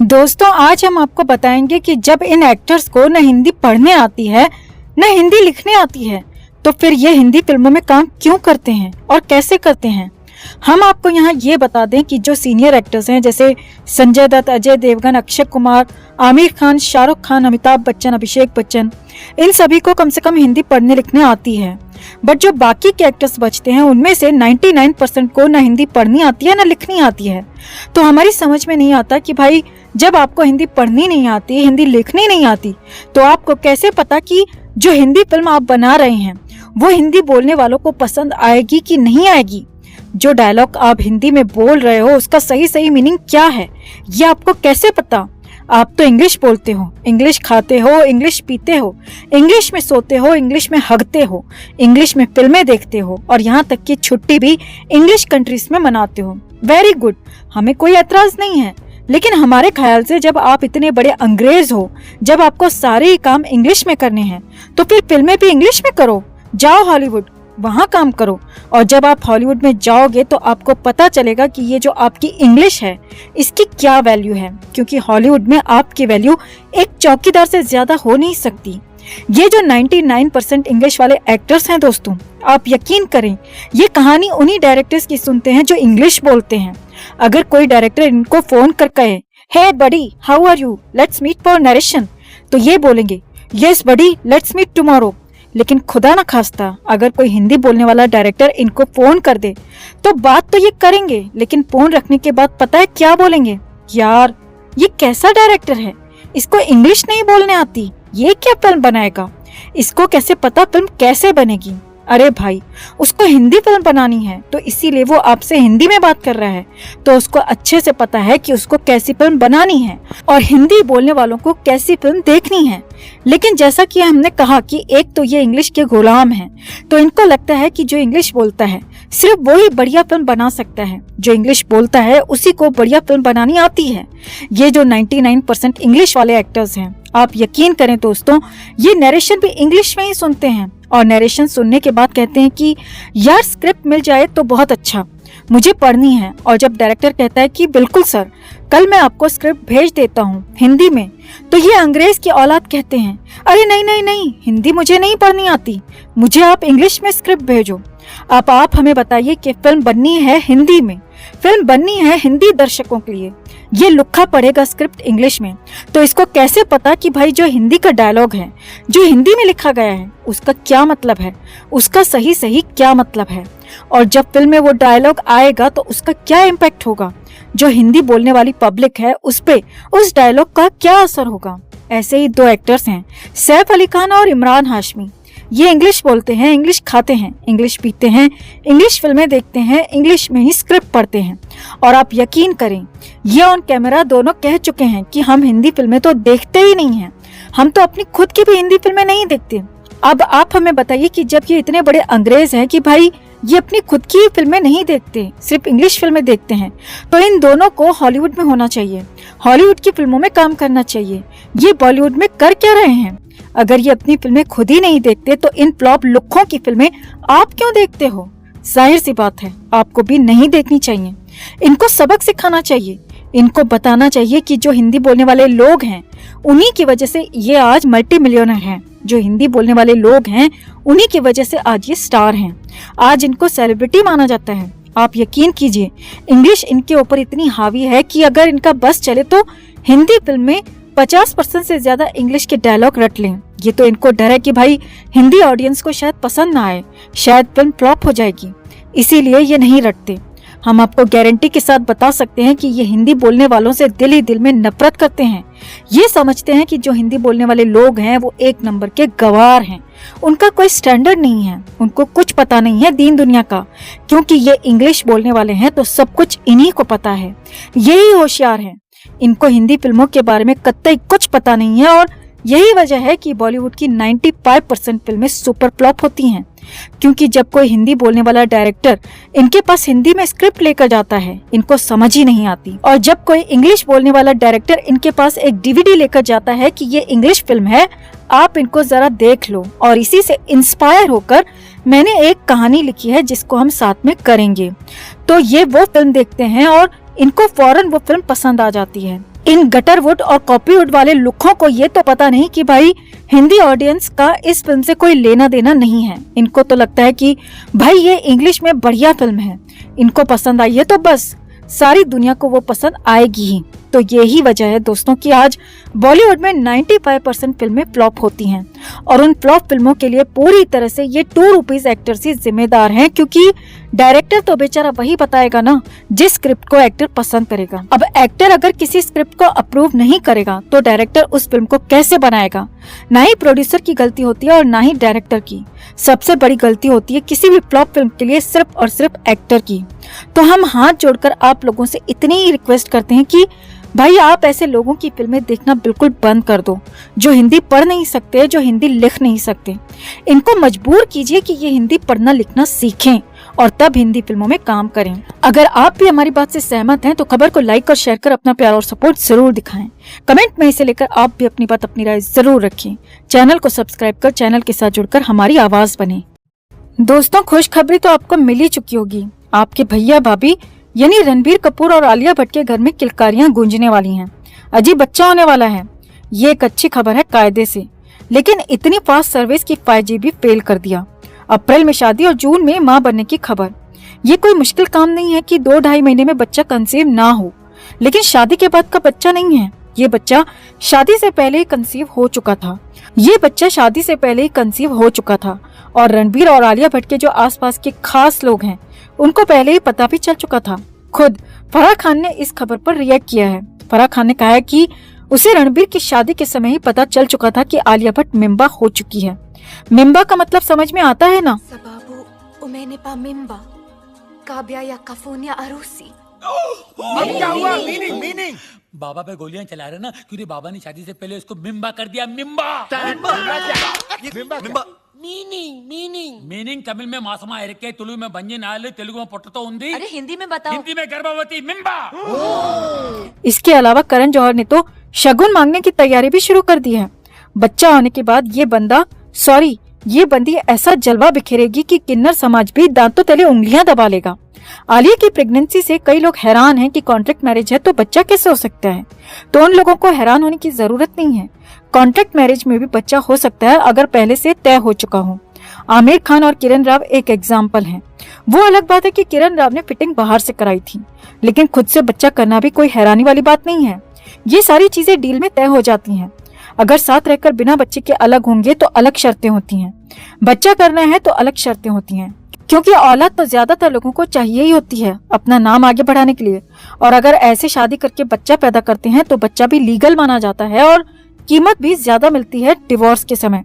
दोस्तों, आज हम आपको बताएंगे कि जब इन एक्टर्स को न हिंदी पढ़ने आती है न हिंदी लिखने आती है, तो फिर ये हिंदी फिल्मों में काम क्यों करते हैं और कैसे करते हैं। हम आपको यहाँ ये बता दें कि जो सीनियर एक्टर्स हैं जैसे संजय दत्त, अजय देवगन, अक्षय कुमार, आमिर खान, शाहरुख खान, अमिताभ बच्चन, अभिषेक बच्चन, इन सभी को कम से कम हिंदी पढ़ने लिखने आती है। बट जो बाकी के एक्टर्स बचते हैं उनमें से 99% को न हिंदी पढ़नी आती है न लिखनी आती है। तो हमारी समझ में नहीं आता कि भाई जब आपको हिंदी पढ़नी नहीं आती, हिंदी लिखनी नहीं आती, तो आपको कैसे पता कि जो हिंदी फिल्म आप बना रहे हैं वो हिंदी बोलने वालों को पसंद आएगी कि नहीं आएगी। जो डायलॉग आप हिंदी में बोल रहे हो उसका सही मीनिंग क्या है, ये आपको कैसे पता। आप तो इंग्लिश बोलते हो, इंग्लिश खाते हो, इंग्लिश पीते हो, इंग्लिश में सोते हो, इंग्लिश में हगते हो, इंग्लिश में फिल्में देखते हो और यहाँ तक कि छुट्टी भी इंग्लिश कंट्रीज में मनाते हो। वेरी गुड, हमें कोई एतराज नहीं है। लेकिन हमारे ख्याल से जब आप इतने बड़े अंग्रेज हो, जब आपको सारे काम इंग्लिश में करने हैं, तो फिर फिल्में भी इंग्लिश में करो। जाओ हॉलीवुड, वहाँ काम करो। और जब आप हॉलीवुड में जाओगे तो आपको पता चलेगा कि ये जो आपकी इंग्लिश है इसकी क्या वैल्यू है, क्योंकि हॉलीवुड में आपकी वैल्यू एक चौकीदार से ज्यादा हो नहीं सकती। ये जो 99% इंग्लिश वाले एक्टर्स हैं दोस्तों, आप यकीन करें ये कहानी उन्हीं डायरेक्टर्स की सुनते हैं जो इंग्लिश बोलते हैं। अगर कोई डायरेक्टर इनको फोन कर कहे, hey buddy how are you, let's meet for narration, तो ये बोलेंगे yes buddy let's meet tomorrow. लेकिन खुदा ना खास्ता अगर कोई हिंदी बोलने वाला डायरेक्टर इनको फोन कर दे तो बात तो ये करेंगे, लेकिन फोन रखने के बाद पता है क्या बोलेंगे, यार ये कैसा डायरेक्टर है, इसको इंग्लिश नहीं बोलने आती, ये क्या फिल्म बनाएगा, इसको कैसे पता फिल्म कैसे बनेगी। अरे भाई, उसको हिंदी फिल्म बनानी है तो इसीलिए वो आपसे हिंदी में बात कर रहा है, तो उसको अच्छे से पता है कि उसको कैसी फिल्म बनानी है और हिंदी बोलने वालों को कैसी फिल्म देखनी है। लेकिन जैसा कि हमने कहा कि एक तो ये इंग्लिश के गुलाम हैं, तो इनको लगता है कि जो इंग्लिश बोलता है सिर्फ वो ही बढ़िया फिल्म बना सकता है, जो इंग्लिश बोलता है उसी को बढ़िया फिल्म बनानी आती है। ये जो 99% इंग्लिश वाले एक्टर्स हैं, आप यकीन करें दोस्तों, ये नरेशन भी इंग्लिश में ही सुनते हैं और नरेशन सुनने के बाद कहते हैं कि यार स्क्रिप्ट मिल जाए तो बहुत अच्छा, मुझे पढ़नी है। और जब डायरेक्टर कहता है कि बिल्कुल सर, कल मैं आपको स्क्रिप्ट भेज देता हूँ हिंदी में, तो ये अंग्रेज की औलाद कहते हैं अरे नहीं नहीं नहीं, हिंदी मुझे नहीं पढ़नी आती, मुझे आप इंग्लिश में स्क्रिप्ट भेजो। अब आप हमें बताइए कि फिल्म बननी है हिंदी में, फिल्म बननी है हिंदी दर्शकों के लिए, ये लुक्खा पढ़ेगा स्क्रिप्ट इंग्लिश में, तो इसको कैसे पता कि भाई जो हिंदी का डायलॉग है, जो हिंदी में लिखा गया है, उसका क्या मतलब है, उसका सही क्या मतलब है। और जब फिल्म में वो डायलॉग आएगा तो उसका क्या इम्पैक्ट होगा, जो हिंदी बोलने वाली पब्लिक है उस पे उस डायलॉग का क्या असर होगा। ऐसे ही दो एक्टर्स हैं, सैफ अली खान और इमरान हाशमी। ये इंग्लिश बोलते हैं, इंग्लिश खाते हैं, इंग्लिश पीते हैं, इंग्लिश फिल्में देखते हैं, इंग्लिश में ही स्क्रिप्ट पढ़ते हैं। और आप यकीन करें ये ऑन कैमरा दोनों कह चुके हैं कि हम हिंदी फिल्में तो देखते ही नहीं हैं, हम तो अपनी खुद की भी हिंदी फिल्में नहीं देखते। अब आप हमें बताइए कि जब ये इतने बड़े अंग्रेज हैं कि भाई ये अपनी खुद की फिल्में नहीं देखते, सिर्फ इंग्लिश फिल्में देखते हैं, तो इन दोनों को हॉलीवुड में होना चाहिए, हॉलीवुड की फिल्मों में काम करना चाहिए। ये बॉलीवुड में कर क्या रहे हैं? अगर ये अपनी फिल्में खुद ही नहीं देखते तो इन फ्लॉप लुक्खों की फिल्में आप क्यों देखते हो? जाहिर सी बात है आपको भी नहीं देखनी चाहिए। इनको सबक सिखाना चाहिए, इनको बताना चाहिए कि जो हिंदी बोलने वाले लोग हैं उन्हीं की वजह से ये आज मल्टी मिलियनर हैं, जो हिंदी बोलने वाले लोग हैं उन्हीं की वजह से आज ये स्टार हैं, आज इनको सेलिब्रिटी माना जाता है। आप यकीन कीजिए इंग्लिश इनके ऊपर इतनी हावी है कि अगर इनका बस चले तो हिंदी फिल्म में 50% से ज्यादा इंग्लिश के डायलॉग रट लें। ये तो इनको डर है कि भाई हिंदी ऑडियंस को शायद पसंद ना आए, शायद फिल्म फ्लॉप हो जाएगी, इसीलिए ये नहीं रटते। हम आपको गारंटी के साथ बता सकते हैं कि ये हिंदी बोलने वालों से दिल ही दिल में नफरत करते हैं। ये समझते हैं कि जो हिंदी बोलने वाले लोग हैं वो एक नंबर के गवार हैं, उनका कोई स्टैंडर्ड नहीं है, उनको कुछ पता नहीं है दीन दुनिया का, क्योंकि ये इंग्लिश बोलने वाले हैं तो सब कुछ इन्हीं को पता है, यही होशियार है। इनको हिंदी फिल्मों के बारे में कतई कुछ पता नहीं है और यही वजह है कि बॉलीवुड की 95% फिल्में सुपर फ्लॉप होती हैं, क्योंकि जब कोई हिंदी बोलने वाला डायरेक्टर इनके पास हिंदी में स्क्रिप्ट लेकर जाता है इनको समझ ही नहीं आती, और जब कोई इंग्लिश बोलने वाला डायरेक्टर इनके पास एक डीवीडी लेकर जाता है कि ये इंग्लिश फिल्म है, आप इनको जरा देख लो, और इसी से इंस्पायर होकर मैंने एक कहानी लिखी है जिसको हम साथ में करेंगे। तो ये वो फिल्म देखते हैं और इनको फौरन वो फिल्म पसंद आ जाती है। इन गटरवुड और कॉपीवुड वाले लुखों को ये तो पता नहीं कि भाई हिंदी ऑडियंस का इस फिल्म से कोई लेना देना नहीं है। इनको तो लगता है कि भाई ये इंग्लिश में बढ़िया फिल्म है, इनको पसंद आई है तो बस सारी दुनिया को वो पसंद आएगी ही। तो यही वजह है दोस्तों कि आज बॉलीवुड में 95% फिल्में फ्लॉप होती हैं और उन फ्लॉप फिल्मों के लिए पूरी तरह से ये 2 रुपीज एक्टर्स ही जिम्मेदार हैं, क्योंकि डायरेक्टर तो बेचारा वही बताएगा ना जिस स्क्रिप्ट को एक्टर पसंद करेगा। अब एक्टर अगर किसी स्क्रिप्ट को अप्रूव नहीं करेगा तो डायरेक्टर उस फिल्म को कैसे बनाएगा। ना ही प्रोड्यूसर की गलती होती है और ना ही डायरेक्टर की। सबसे बड़ी गलती होती है किसी भी फ्लॉप फिल्म के लिए सिर्फ और सिर्फ एक्टर की। तो हम हाथ जोड़कर आप लोगों से इतनी ही रिक्वेस्ट करते हैं कि भाई आप ऐसे लोगों की फिल्में देखना बिल्कुल बंद कर दो जो हिंदी पढ़ नहीं सकते, जो हिंदी लिख नहीं सकते। इनको मजबूर कीजिए कि ये हिंदी पढ़ना लिखना सीखें और तब हिंदी फिल्मों में काम करें। अगर आप भी हमारी बात से सहमत हैं तो खबर को लाइक और शेयर कर अपना प्यार और सपोर्ट जरूर दिखाएं। कमेंट में इसे लेकर आप भी अपनी बात, अपनी राय जरूर रखें। चैनल को सब्सक्राइब कर चैनल के साथ जुड़कर हमारी आवाज बने। दोस्तों, खुशखबरी तो आपको मिल ही चुकी होगी। आपके भैया भाभी यानी रणबीर कपूर और आलिया भट्ट के घर में किलकारियां गूंजने वाली हैं। अजीब बच्चा होने वाला है। ये एक अच्छी खबर है कायदे से, लेकिन इतनी फास्ट सर्विस की 5G भी फेल कर दिया। अप्रैल में शादी और जून में मां बनने की खबर। ये कोई मुश्किल काम नहीं है कि 2-2.5 महीने में बच्चा कंसीव ना हो, लेकिन शादी के बाद का बच्चा नहीं है। ये बच्चा शादी से पहले ही कंसीव हो चुका था। और रणबीर और आलिया भट्ट के जो आसपास के खास लोग हैं उनको पहले ही पता भी चल चुका था। खुद फराह खान ने इस खबर पर रिएक्ट किया है। फराह खान ने कहा है कि उसे रणबीर की शादी के समय ही पता चल चुका था कि आलिया भट्ट मिम्बा हो चुकी है। मिम्बा का मतलब समझ में आता है ना? क्या हुआ? मीनिंग बाबा पे गोलियां चला रहे ना, क्योंकि बाबा ने शादी से पहले उसको मिम्बा कर दिया। मिम्बा मीनिंग तमिल में मासमा इरके, तुलु में बंजी नाल, तेलुगु में पोटतो उंदी। अरे हिंदी में बताओ। हिंदी में गर्भवती मिम्बा। इसके अलावा करण जौहर ने तो शगुन मांगने की तैयारी भी शुरू कर दी है। बच्चा होने के बाद ये बंदी ऐसा जलवा बिखेरेगी कि किन्नर समाज भी दांतों तले उंगलियां दबा लेगा। आलिया की प्रेगनेंसी से कई लोग हैरान हैं कि कॉन्ट्रैक्ट मैरिज है तो बच्चा कैसे हो सकता है। तो उन लोगों को हैरान होने की जरूरत नहीं है। कॉन्ट्रैक्ट मैरिज में भी बच्चा हो सकता है अगर पहले से तय हो चुका हो। आमिर खान और किरण राव एक एग्जाम्पल हैं। वो अलग बात है कि किरण राव ने फिटिंग बाहर से कराई थी, लेकिन खुद से बच्चा करना भी कोई हैरानी वाली बात नहीं है। ये सारी चीजें डील में तय हो जाती हैं। अगर साथ रहकर बिना बच्चे के अलग होंगे तो अलग शर्तें होती हैं। बच्चा करना है तो अलग शर्तें होती हैं, क्योंकि औलाद तो ज्यादातर लोगों को चाहिए ही होती है अपना नाम आगे बढ़ाने के लिए। और अगर ऐसे शादी करके बच्चा पैदा करते हैं तो बच्चा भी लीगल माना जाता है और कीमत भी ज्यादा मिलती है डिवोर्स के समय।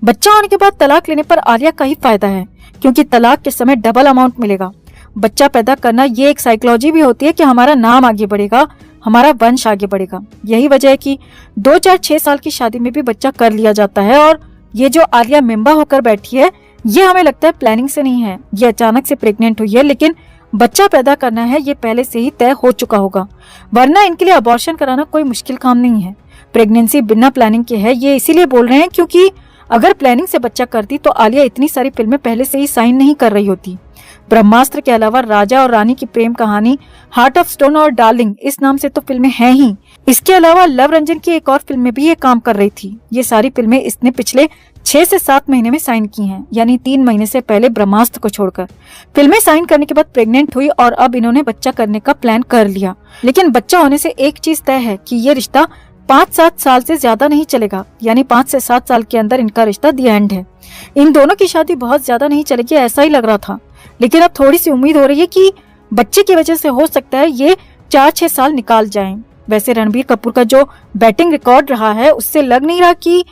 बच्चा होने के बाद तलाक लेने पर आलिया का ही फायदा है, क्योंकि तलाक के समय डबल अमाउंट मिलेगा। बच्चा पैदा करना ये एक साइकोलॉजी भी होती है कि हमारा नाम आगे बढ़ेगा, हमारा वंश आगे बढ़ेगा। यही वजह है कि 2-4-6 साल की शादी में भी बच्चा कर लिया जाता है। और ये जो आलिया मिम्बा होकर बैठी है, ये हमें लगता है प्लानिंग से नहीं है, ये अचानक से प्रेग्नेंट हुई है। लेकिन बच्चा पैदा करना है ये पहले से ही तय हो चुका होगा, वरना इनके लिए अबॉर्शन कराना कोई मुश्किल काम नहीं है। प्रेगनेंसी बिना प्लानिंग के है, ये इसीलिए बोल रहे हैं क्योंकि अगर प्लानिंग से बच्चा करती तो आलिया इतनी सारी फिल्में पहले से ही साइन नहीं कर रही होती। ब्रह्मास्त्र के अलावा राजा और रानी की प्रेम कहानी, हार्ट ऑफ स्टोन और डार्लिंग इस नाम से तो फिल्में हैं ही। इसके अलावा लव रंजन की एक और फिल्म में भी ये काम कर रही थी। ये सारी फिल्में इसने पिछले 6 से 7 महीने में साइन की हैं, यानी 3 महीने से पहले ब्रह्मास्त्र को छोड़कर। फिल्में साइन करने के बाद प्रेग्नेंट हुई और अब इन्होंने बच्चा करने का प्लान कर लिया। लेकिन बच्चा होने से एक चीज तय है कि ये रिश्ता 5-7 साल से ज्यादा नहीं चलेगा, यानी 5 से 7 साल के अंदर इनका रिश्ता दी एंड है। इन दोनों की शादी बहुत ज्यादा नहीं चलेगी ऐसा ही लग रहा था, लेकिन अब थोड़ी सी उम्मीद हो रही है कि बच्चे की वजह से हो सकता है ये 4-6 साल निकाल जाएं। वैसे रणबीर कपूर का जो बैटिंग रिकॉर्ड रहा है उससे लग नहीं रहा कि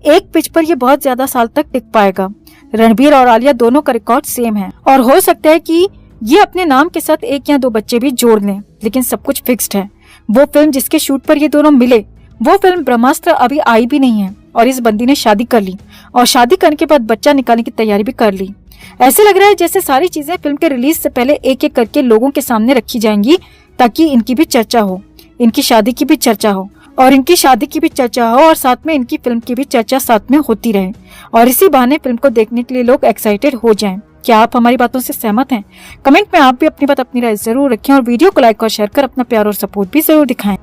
एक पिच पर ये बहुत ज्यादा साल तक टिक पाएगा। रणबीर और आलिया दोनों का रिकॉर्ड सेम है और हो सकता है कि ये अपने नाम के साथ 1 या 2 बच्चे भी जोड़ लें, लेकिन सब कुछ फिक्स्ड है। वो फिल्म जिसके शूट पर ये दोनों मिले, वो फिल्म ब्रह्मास्त्र अभी आई भी नहीं है और इस बंदी ने शादी कर ली और शादी करने के बाद बच्चा निकालने की तैयारी भी कर ली। ऐसे लग रहा है जैसे सारी चीजें फिल्म के रिलीज से पहले एक एक करके लोगों के सामने रखी जाएंगी, ताकि इनकी भी चर्चा हो, इनकी शादी की भी चर्चा हो और इनकी शादी की भी चर्चा हो और साथ में इनकी फिल्म की भी चर्चा साथ में होती रहे और इसी बहाने फिल्म को देखने के लिए लोग एक्साइटेड हो जाएं। क्या आप हमारी बातों से सहमत हैं? कमेंट में आप भी अपनी बात, अपनी राय जरूर रखें और वीडियो को लाइक और शेयर कर अपना प्यार और सपोर्ट भी जरूर दिखाएं।